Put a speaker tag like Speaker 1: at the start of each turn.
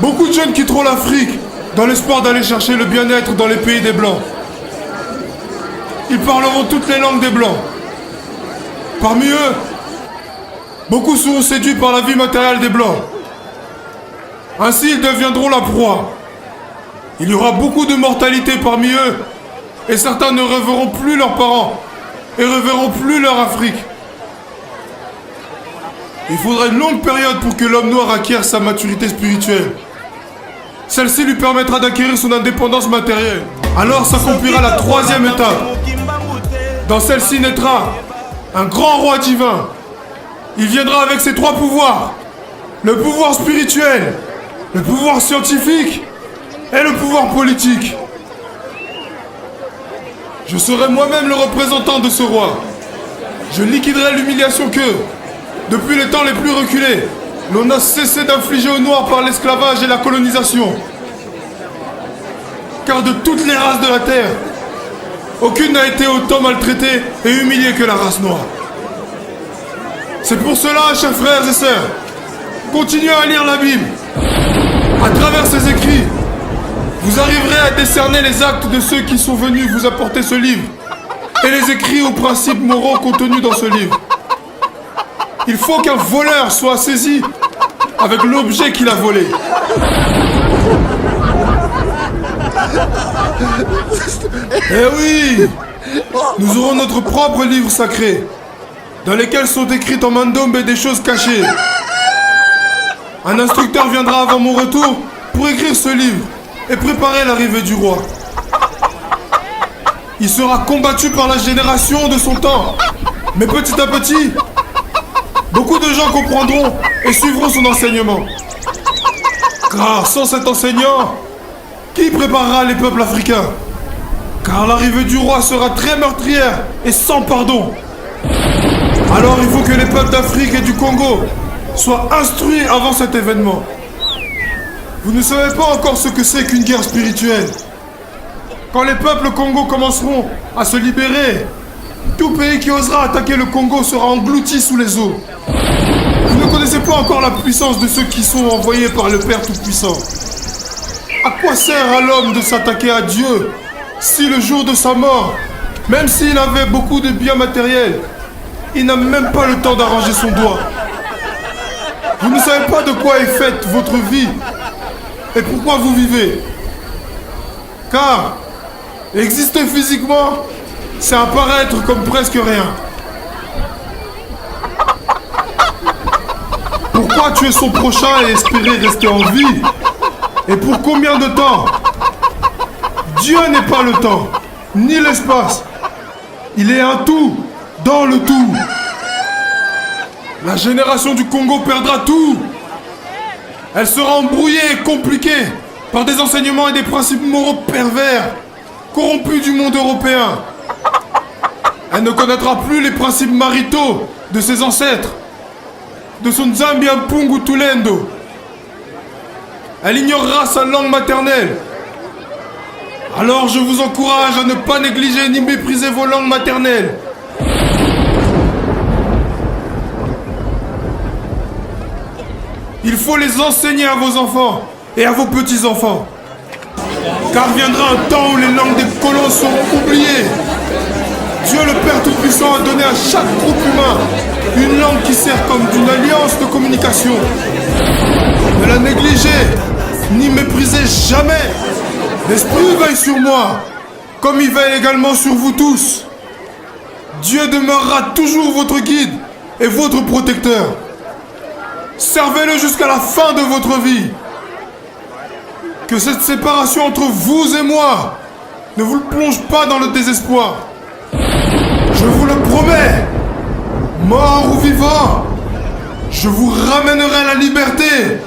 Speaker 1: Beaucoup de jeunes quitteront l'Afrique dans l'espoir d'aller chercher le bien-être dans les pays des Blancs. Ils parleront toutes les langues des Blancs. Parmi eux, beaucoup seront séduits par la vie matérielle des Blancs. Ainsi, ils deviendront la proie. Il y aura beaucoup de mortalité parmi eux, et certains ne reverront plus leurs parents, et reverront plus leur Afrique. Il faudra une longue période pour que l'homme noir acquiert sa maturité spirituelle. Celle-ci lui permettra d'acquérir son indépendance matérielle. Alors s'accomplira la troisième étape. Dans celle-ci naîtra un grand roi divin. Il viendra avec ses trois pouvoirs. Le pouvoir spirituel, le pouvoir scientifique et le pouvoir politique. Je serai moi-même le représentant de ce roi. Je liquiderai l'humiliation que, depuis les temps les plus reculés, l'on a cessé d'infliger aux Noirs par l'esclavage et la colonisation. Car de toutes les races de la Terre, aucune n'a été autant maltraitée et humiliée que la race noire. C'est pour cela, chers frères et sœurs, continuez à lire la Bible. À travers ces écrits, vous arriverez à décerner les actes de ceux qui sont venus vous apporter ce livre et les écrits ou principes moraux contenus dans ce livre. Il faut qu'un voleur soit saisi avec l'objet qu'il a volé. Eh oui, nous aurons notre propre livre sacré, dans lesquels sont écrites en mandombe des choses cachées. Un instructeur viendra avant mon retour pour écrire ce livre et préparer l'arrivée du roi. Il sera combattu par la génération de son temps, mais petit à petit, beaucoup de gens comprendront et suivront son enseignement. Car sans cet enseignant, qui préparera les peuples africains? Car l'arrivée du roi sera très meurtrière et sans pardon. Alors il faut que les peuples d'Afrique et du Congo soient instruits avant cet événement. Vous ne savez pas encore ce que c'est qu'une guerre spirituelle. Quand les peuples congos commenceront à se libérer, tout pays qui osera attaquer le Congo sera englouti sous les eaux. Vous ne connaissez pas encore la puissance de ceux qui sont envoyés par le Père Tout-Puissant. À quoi sert à l'homme de s'attaquer à Dieu si le jour de sa mort, même s'il avait beaucoup de biens matériels, il n'a même pas le temps d'arranger son doigt? Vous ne savez pas de quoi est faite votre vie et pourquoi vous vivez. Car exister physiquement, c'est apparaître comme presque rien. Pourquoi tuer son prochain et espérer rester en vie? Et pour combien de temps? Dieu n'est pas le temps, ni l'espace. Il est un tout, dans le tout. La génération du Congo perdra tout. Elle sera embrouillée et compliquée par des enseignements et des principes moraux pervers, corrompus du monde européen. Elle ne connaîtra plus les principes maritaux de ses ancêtres, de son Nzambi Mpungu Tulendo. Elle ignorera sa langue maternelle. Alors je vous encourage à ne pas négliger ni mépriser vos langues maternelles. Il faut les enseigner à vos enfants et à vos petits-enfants. Car viendra un temps où les langues des colons seront oubliées. Dieu le Père Tout-Puissant a donné à chaque groupe humain une langue qui sert comme d'une alliance de communication. Ne la négligez, ni méprisez jamais. L'Esprit veille sur moi, comme il veille également sur vous tous. Dieu demeurera toujours votre guide et votre protecteur. Servez-le jusqu'à la fin de votre vie. Que cette séparation entre vous et moi ne vous plonge pas dans le désespoir. Je vous le promets, mort ou vivant, je vous ramènerai à la liberté.